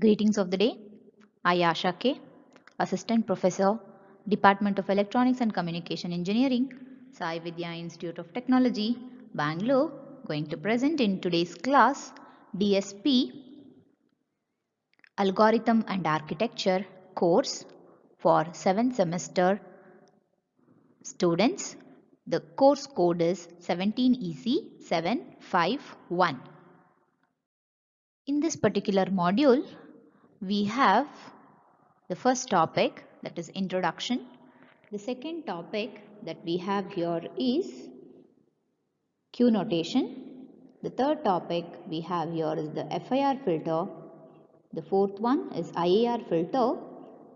Greetings of the day. I, Asha K, Assistant Professor, Department of Electronics and Communication Engineering, Sai Vidya Institute of Technology, Bangalore, going to present in today's class DSP Algorithm and Architecture course for 7th semester students. The course code is 17EC751. In this particular module, we have the first topic, that is introduction. The second topic that we have here is Q notation. The third topic we have here is the FIR filter. The fourth one is IAR filter.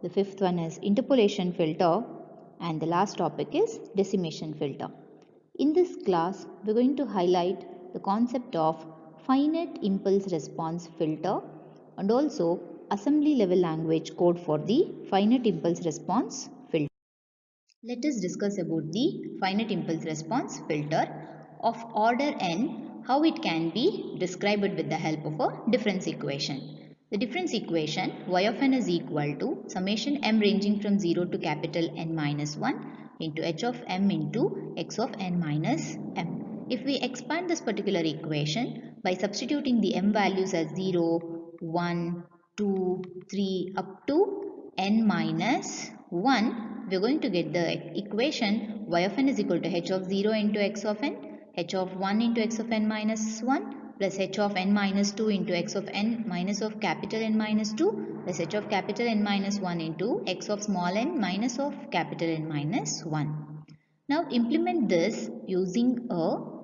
The fifth one is interpolation filter. And the last topic is decimation filter. In this class, we are going to highlight the concept of finite impulse response filter and also assembly level language code for the finite impulse response filter. Let us discuss about the finite impulse response filter of order n, how it can be described with the help of a difference equation. The difference equation y of n is equal to summation m ranging from 0 to capital N minus 1 into h of m into x of n minus m. If we expand this particular equation by substituting the m values as 0, 1, 2, 3 up to n minus 1, we are going to get the equation y of n is equal to h of 0 into x of n, h of 1 into x of n minus 1 plus h of n minus 2 into x of n minus of capital N minus 2 plus h of capital N minus 1 into x of small n minus of capital N minus 1. Now implement this using a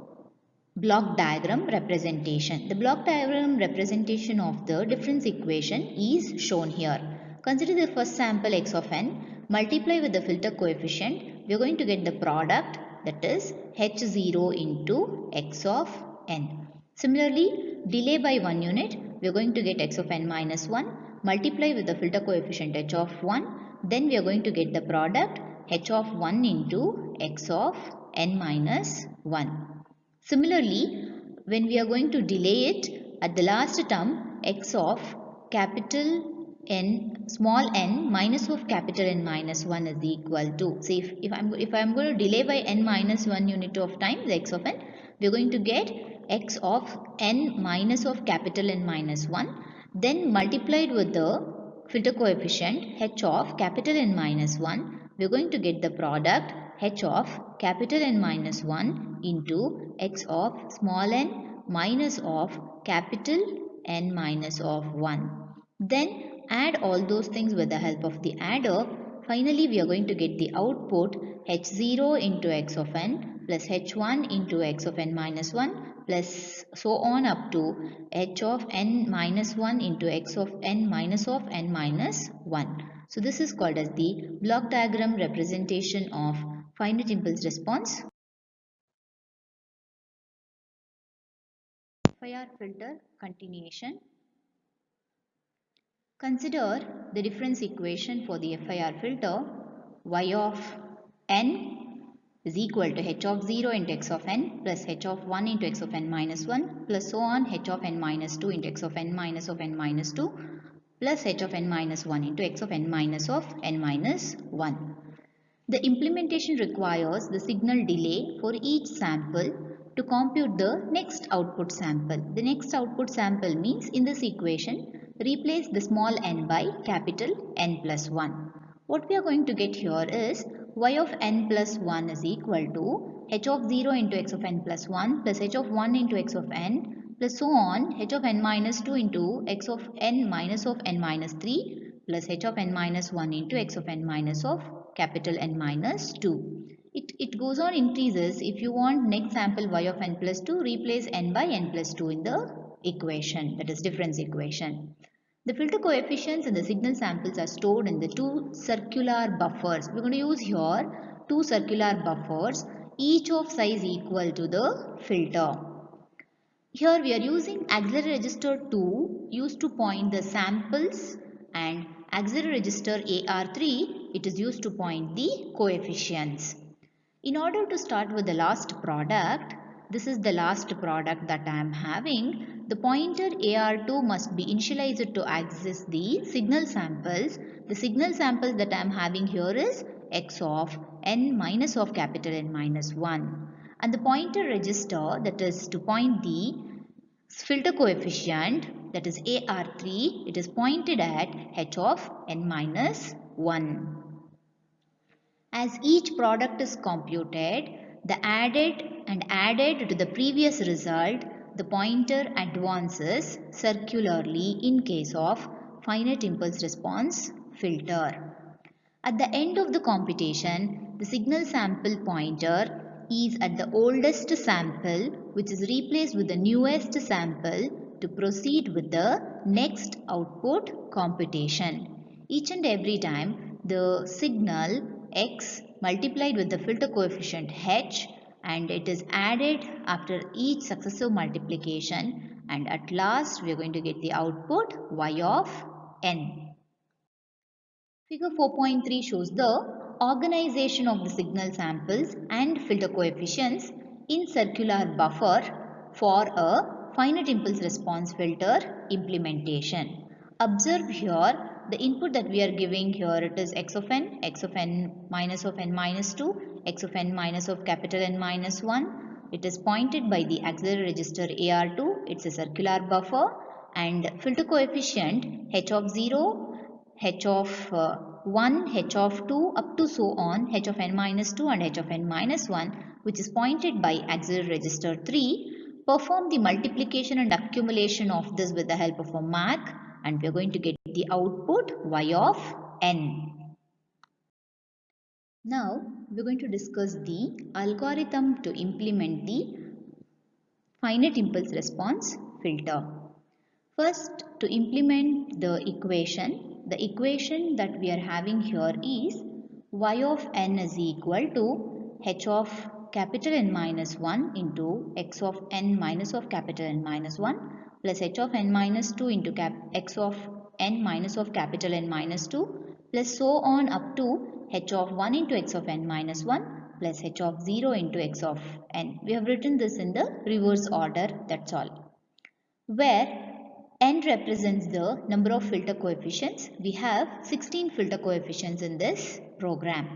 block diagram representation. The block diagram representation of the difference equation is shown here. Consider the first sample x of n, multiply with the filter coefficient, we are going to get the product, that is h0 into x of n. Similarly, delay by 1 unit, we are going to get x of n minus 1, multiply with the filter coefficient h of 1, then we are going to get the product h of 1 into x of n minus 1. Similarly, when we are going to delay it, at the last term, x of capital N, small n minus of capital N minus 1 is equal to, say if I'm going to delay by n minus 1 unit of time, the x of n, we are going to get x of n minus of capital N minus 1, then multiplied with the filter coefficient h of capital N minus 1, we are going to get the product h of capital N minus 1 into x of small n minus of capital N minus of 1. Then add all those things with the help of the adder. Finally, we are going to get the output h0 into x of n plus h1 into x of n minus 1 plus so on up to h of n minus 1 into x of n minus 1. So this is called as the block diagram representation of finite impulse response. FIR filter continuation. Consider the difference equation for the FIR filter. Y of n is equal to h of 0 into x of n plus h of 1 into x of n minus 1 plus so on h of n minus 2 into x of n minus 2 plus h of n minus 1 into x of n minus 1. The implementation requires the signal delay for each sample to compute the next output sample. The next output sample means in this equation, replace the small n by capital N plus 1. What we are going to get here is y of n plus 1 is equal to h of 0 into x of n plus 1 plus h of 1 into x of n plus so on h of n minus 2 into x of n minus of n minus 3 plus h of n minus 1 into x of n minus of capital N minus 2. It goes on increases. If you want next sample y of n plus 2, replace n by n plus 2 in the equation, that is difference equation. The filter coefficients and the signal samples are stored in the two circular buffers. We are going to use here two circular buffers, each of size equal to the filter. Here we are using auxiliary register 2 used to point the samples and auxiliary register AR3, it is used to point the coefficients. In order to start with the last product, this is the last product that I am having. the pointer AR2 must be initialized to access the signal samples. The signal samples that I am having here is x of n minus of capital N minus 1. And the pointer register, that is to point the filter coefficient, that is AR3, it is pointed at h of n minus 1. As each product is computed, the added to the previous result, the pointer advances circularly in case of finite impulse response filter. At the end of the computation, the signal sample pointer is at the oldest sample, which is replaced with the newest sample to proceed with the next output computation. Each and every time, the signal x multiplied with the filter coefficient h, and it is added after each successive multiplication, and at last we are going to get the output y of n. Figure 4.3 shows the organization of the signal samples and filter coefficients in circular buffer for a finite impulse response filter implementation. Observe here the input that we are giving here, it is x of n minus of n minus 2, x of n minus of capital N minus 1. It is pointed by the auxiliary register AR2, it's a circular buffer, and filter coefficient h of 0, h of 1, h of 2 up to so on, h of n minus 2 and h of n minus 1, which is pointed by auxiliary register 3. Perform the multiplication and accumulation of this with the help of a MAC, and we are going to get the output y of n. Now we are going to discuss the algorithm to implement the finite impulse response filter. First, to implement the equation that we are having here is y of n is equal to h of capital N minus 1 into x of n minus of capital N minus 1 plus h of n minus 2 into x of n minus of capital N minus 2 plus so on up to h of 1 into x of n minus 1 plus h of 0 into x of n. We have written this in the reverse order, that's all. Where n represents the number of filter coefficients. We have 16 filter coefficients in this program.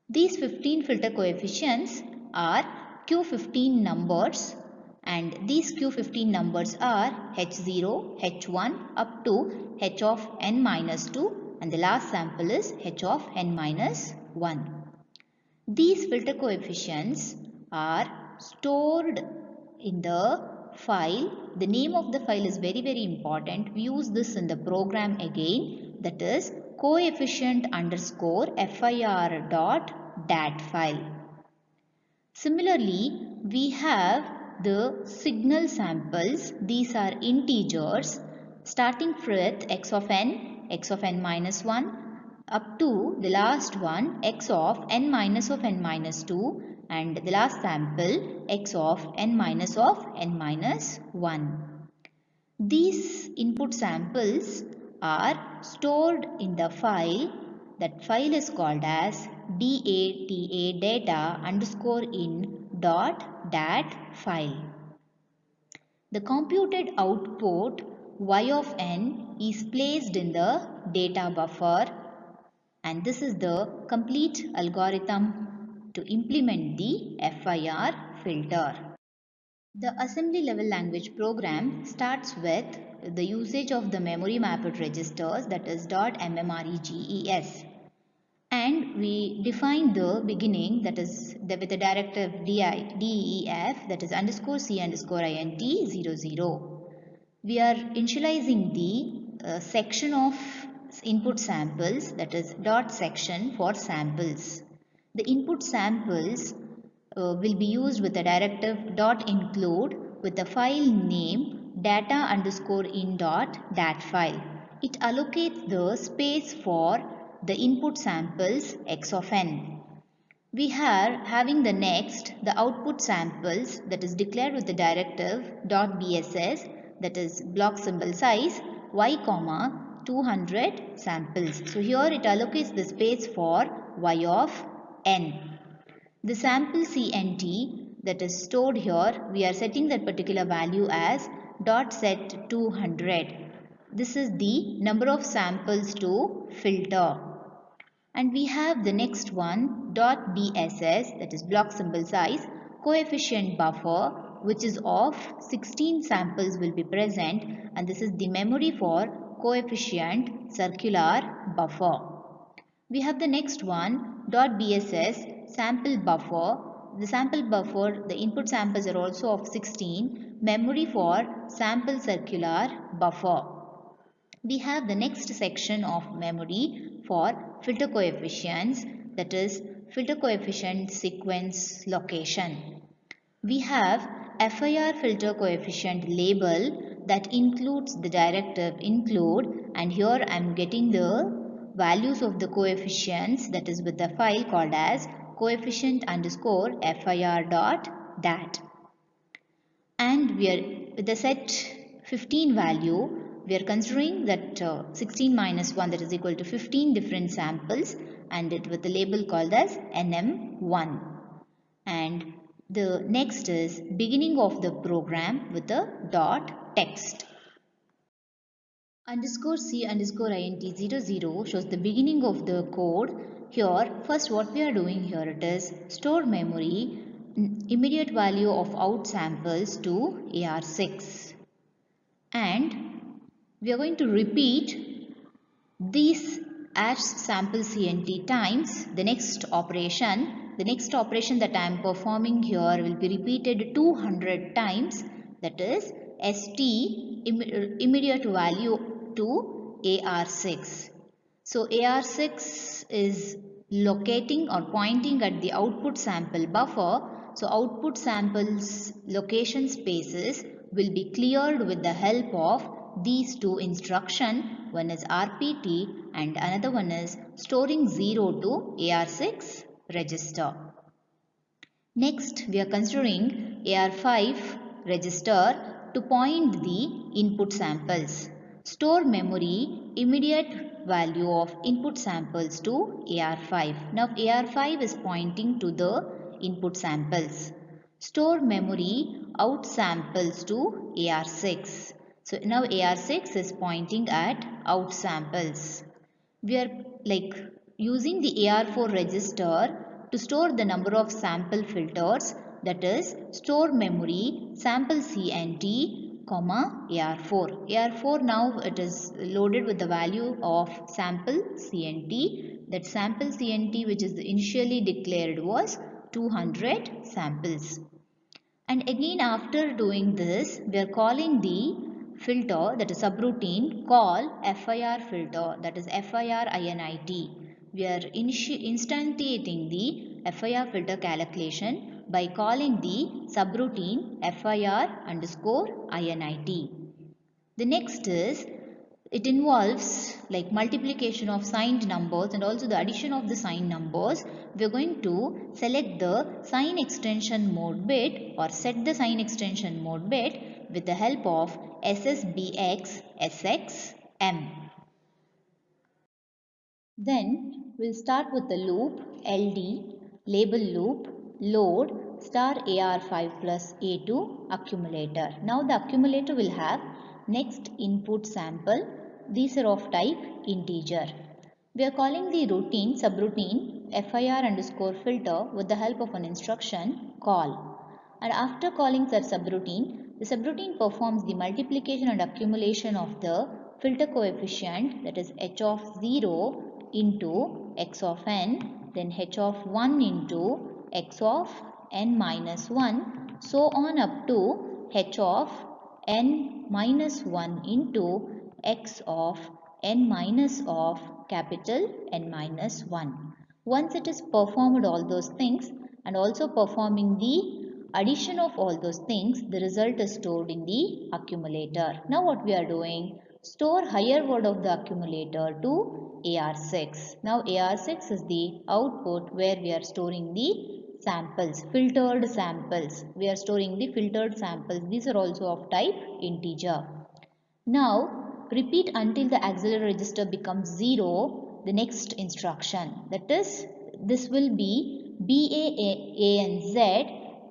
These 15 filter coefficients are Q15 numbers, and these Q15 numbers are H0, H1 up to H of n minus 2, and the last sample is H of n minus 1. These filter coefficients are stored in the file. The name of the file is very important. We use this in the program again, that is coefficient underscore fir dot dat file. Similarly, we have the signal samples. These are integers starting with x of n minus 1 up to the last one x of n minus of n minus 2, and the last sample x of n minus 1. These input samples are stored in the file. That file is called as data underscore in dot dat file. The computed output y of n is placed in the data buffer, and this is the complete algorithm to implement the FIR filter. The assembly level language program starts with the usage of the memory mapped registers, that is .mmreges, and we define the beginning, that is with the directive def, that is underscore c underscore int 00. We are initializing the section of input samples, that is dot section for samples. The input samples will be used with the directive dot include with the file name data underscore in dot dat file. It allocates the space for the input samples x of n. We are having the next the output samples, that is declared with the directive dot bss, that is block symbol size y comma 200 samples. So here it allocates the space for y of n. The sample CNT that is stored here, we are setting that particular value as dot set 200. This is the number of samples to filter. And we have the next one dot BSS, that is block symbol size, coefficient buffer, which is of 16 samples will be present, and this is the memory for coefficient circular buffer. We have the next one dot BSS sample buffer. The sample buffer, the input samples are also of 16, memory for sample circular buffer. We have the next section of memory for filter coefficients, that is filter coefficient sequence location. We have FIR filter coefficient label that includes the directive include, and here I am getting the values of the coefficients, that is with the file called as coefficient underscore FIR dot dat. And we are with the set 15 value, we are considering that 16 minus 1, that is equal to 15 different samples, and it with the label called as NM1. And the next is beginning of the program with the dot text. Underscore C underscore int00 shows the beginning of the code. Here first what we are doing here, it is store memory immediate value of out samples to AR6, and we are going to repeat these as sample CNT times the next operation. The next operation that I am performing here will be repeated 200 times, that is ST immediate value to AR6. So AR6 is locating or pointing at the output sample buffer. So output samples location spaces will be cleared with the help of these two instructions. One is RPT and another one is storing 0 to AR6 register. Next, we are considering AR5 register to point the input samples. Store memory immediate value of input samples to AR5. Now AR5 is pointing to the input samples. Store memory out samples to AR6. So now AR6 is pointing at out samples. We are using the AR4 register to store the number of sample filters, that is store memory sample CNT comma AR4. AR4 now it is loaded with the value of sample CNT. That sample CNT which is initially declared was 200 samples. And again after doing this, we are calling the filter, that is subroutine, call FIR filter, that is FIR INIT. We are instantiating the FIR filter calculation by calling the subroutine FIR underscore INIT. The next is, it involves multiplication of signed numbers and also the addition of the signed numbers. We are going to select the sign extension mode bit or set the sign extension mode bit with the help of SSBX SXM. Then we'll start with the loop LD label loop load star AR5 plus A2 accumulator. Now the accumulator will have next input sample. These are of type integer. We are calling the routine subroutine FIR underscore filter with the help of an instruction call. And after calling such subroutine, the subroutine performs the multiplication and accumulation of the filter coefficient, that is h of 0 into x of n, then h of 1 into x of n minus 1, so on up to h of n minus 1 into x of n minus of capital N minus 1. Once it is performed all those things and also performing the addition of all those things, the result is stored in the accumulator. Now what we are doing? Store higher word of the accumulator to AR6. Now AR6 is the output where we are storing the samples, filtered samples. We are storing the filtered samples. These are also of type integer. Now repeat until the auxiliary register becomes 0 the next instruction. That is, this will be BANZ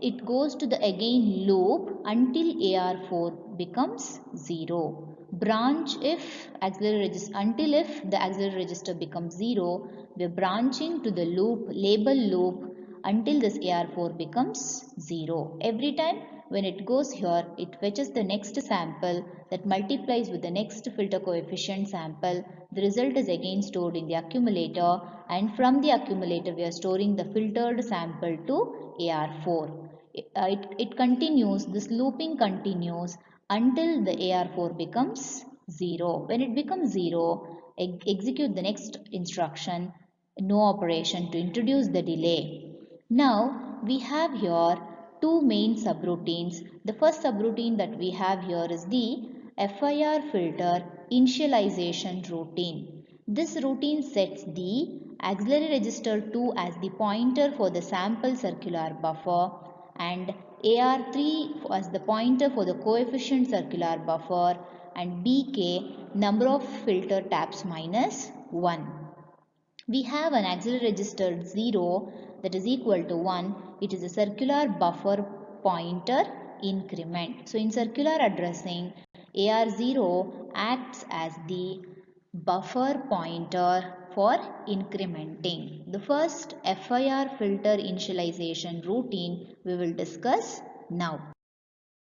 it goes to the again loop until AR4 becomes 0. Branch if auxiliary register until if the auxiliary register becomes 0, we are branching to the loop, label loop, until this AR4 becomes 0. Every time when it goes here, it fetches the next sample that multiplies with the next filter coefficient sample. The result is again stored in the accumulator, and from the accumulator we are storing the filtered sample to AR4. It continues, this looping continues until the AR4 becomes 0. When it becomes 0, execute the next instruction, no operation, to introduce the delay. Now we have here two main subroutines. The first subroutine that we have here is the FIR filter initialization routine. This routine sets the auxiliary register 2 as the pointer for the sample circular buffer and AR3 as the pointer for the coefficient circular buffer and BK number of filter taps minus 1. We have an auxiliary register 0 that is equal to 1. It is a circular buffer pointer increment. So in circular addressing, AR0 acts as the buffer pointer for incrementing. The first FIR filter initialization routine we will discuss now.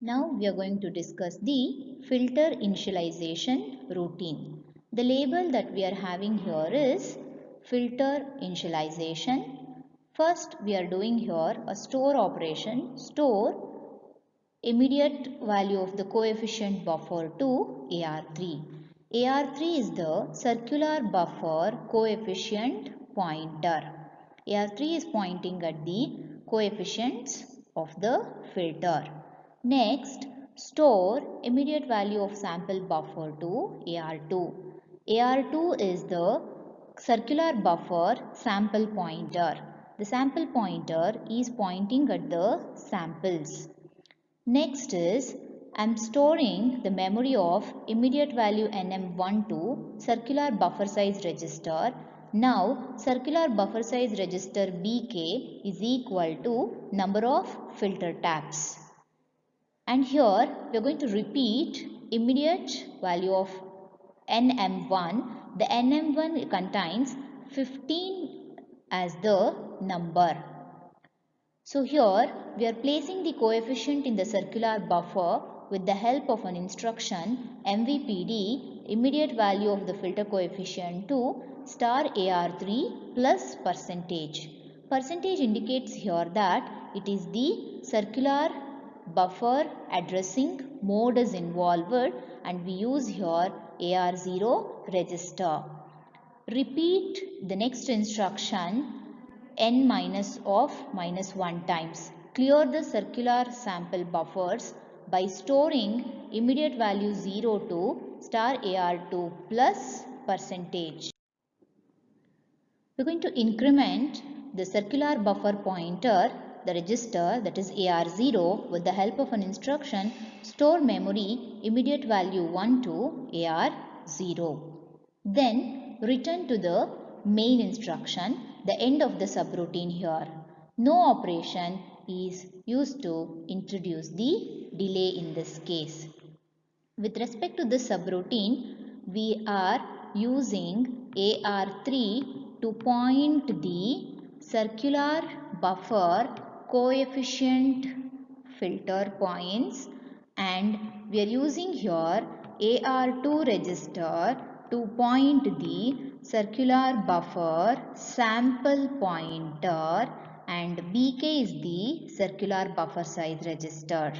Now we are going to discuss the filter initialization routine. The label that we are having here is filter initialization. First we are doing here a store operation, store immediate value of the coefficient buffer to AR3. AR3 is the circular buffer coefficient pointer. AR3 is pointing at the coefficients of the filter. Next, store immediate value of sample buffer to AR2. AR2 is the circular buffer sample pointer. The sample pointer is pointing at the samples. Next is I am storing the memory of immediate value NM1 to circular buffer size register. Now circular buffer size register BK is equal to number of filter taps. And here we are going to repeat immediate value of NM1. The NM1 contains 15 as the number. So here we are placing the coefficient in the circular buffer with the help of an instruction MVPD immediate value of the filter coefficient to star AR3 plus percentage. Percentage indicates here that it is the circular buffer addressing mode is involved and we use here AR0 register. Repeat the next instruction n minus of minus 1 times. Clear the circular sample buffers by storing immediate value 0 to star AR2 plus percentage. We are going to increment the circular buffer pointer, the register, that is AR0, with the help of an instruction store memory immediate value 1 to AR0. Then return to the main instruction, the end of the subroutine here. No operation is used to introduce the delay in this case. With respect to this subroutine, we are using AR3 to point the circular buffer coefficient filter points, and we are using here AR2 register to point the circular buffer sample pointer, and BK is the circular buffer size register.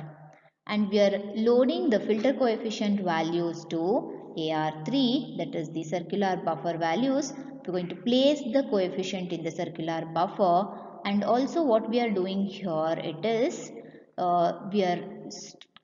And we are loading the filter coefficient values to AR3, that is the circular buffer values. We are going to place the coefficient in the circular buffer, and also what we are doing here, it is we are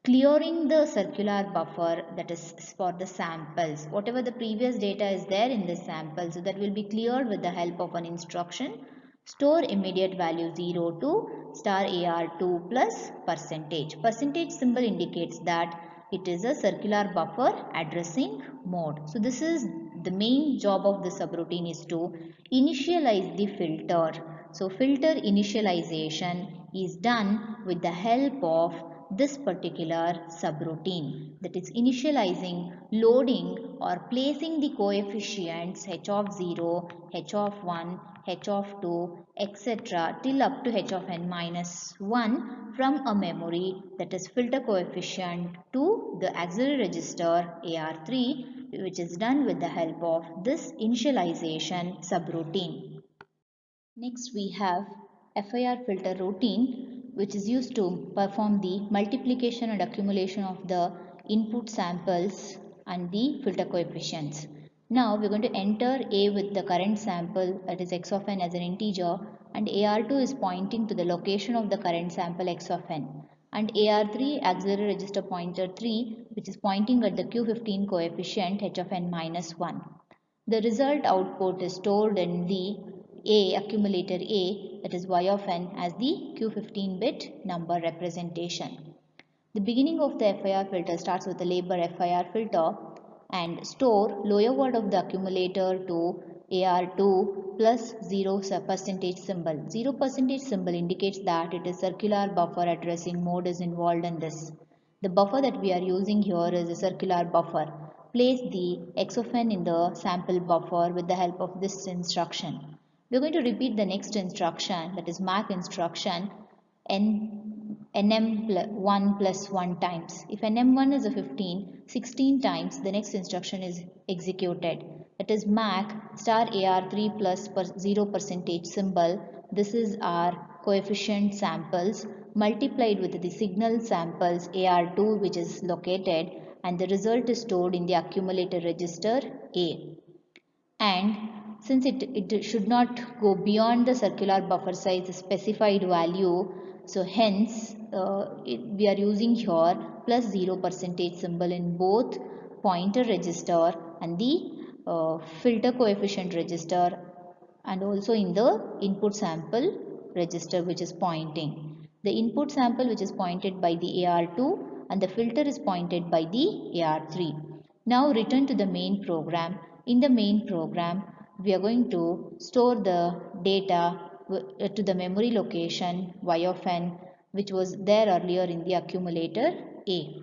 clearing the circular buffer, that is for the samples. Whatever the previous data is there in the sample, so that will be cleared with the help of an instruction store immediate value 0 to star AR2 plus percentage. Percentage symbol indicates that it is a circular buffer addressing mode. So this is the main job of the subroutine, is to initialize the filter. So filter initialization is done with the help of this particular subroutine, that is initializing, loading or placing the coefficients h of 0, h of 1, h of 2, etc. till up to h of n minus 1 from a memory, that is filter coefficient, to the auxiliary register AR3, which is done with the help of this initialization subroutine. Next we have FIR filter routine, which is used to perform the multiplication and accumulation of the input samples and the filter coefficients. Now we are going to enter A with the current sample, that is x of n, as an integer, and AR2 is pointing to the location of the current sample x of n, and AR3 auxiliary register pointer 3, which is pointing at the Q15 coefficient h of n minus 1. The result output is stored in the accumulator A, that is y of n, as the Q15 bit number representation. The beginning of the FIR filter starts with the label FIR filter and store lower word of the accumulator to AR2 plus 0 percentage symbol. 0% symbol indicates that it is circular buffer addressing mode is involved in this. The buffer that we are using here is a circular buffer. Place the x of n in the sample buffer with the help of this instruction. We are going to repeat the next instruction, that is mark instruction, nm1 plus 1 times. If nm1 is a 15, 16 times the next instruction is executed. That is MAC star AR3 plus 0% symbol. This is our coefficient samples multiplied with the signal samples AR2, which is located, and the result is stored in the accumulator register A. And since it should not go beyond the circular buffer size specified value, so hence we are using here plus 0% symbol in both pointer register and the filter coefficient register, and also in the input sample register, which is pointing. The input sample, which is pointed by the AR2, and the filter is pointed by the AR3. Now return to the main program. In the main program, we are going to store the data to the memory location y of n, which was there earlier in the accumulator A.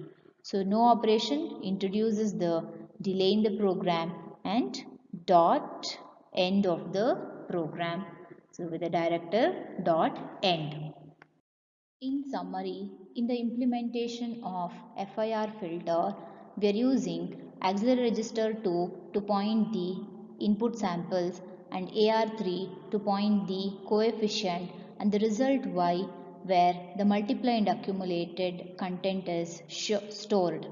So no operation introduces the delay in the program, and dot end of the program. So with the directive dot end. In summary, in the implementation of FIR filter, we are using auxiliary register 2 to point the input samples and AR3 to point the coefficient and the result y, where the multiply and accumulated content is stored.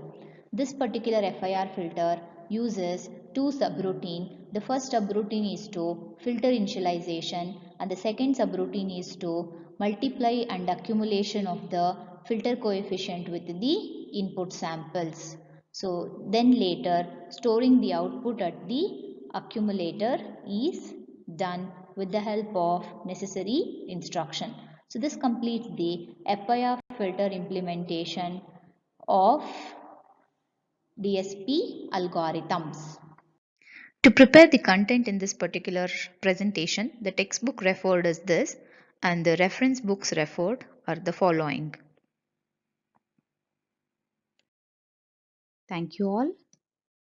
This particular FIR filter uses two subroutine. The first subroutine is to filter initialization, and the second subroutine is to multiply and accumulation of the filter coefficient with the input samples. So then later storing the output at the accumulator is done with the help of necessary instruction. So this completes the FIR filter implementation of DSP algorithms. To prepare the content in this particular presentation, the textbook referred is this, and the reference books referred are the following. Thank you all.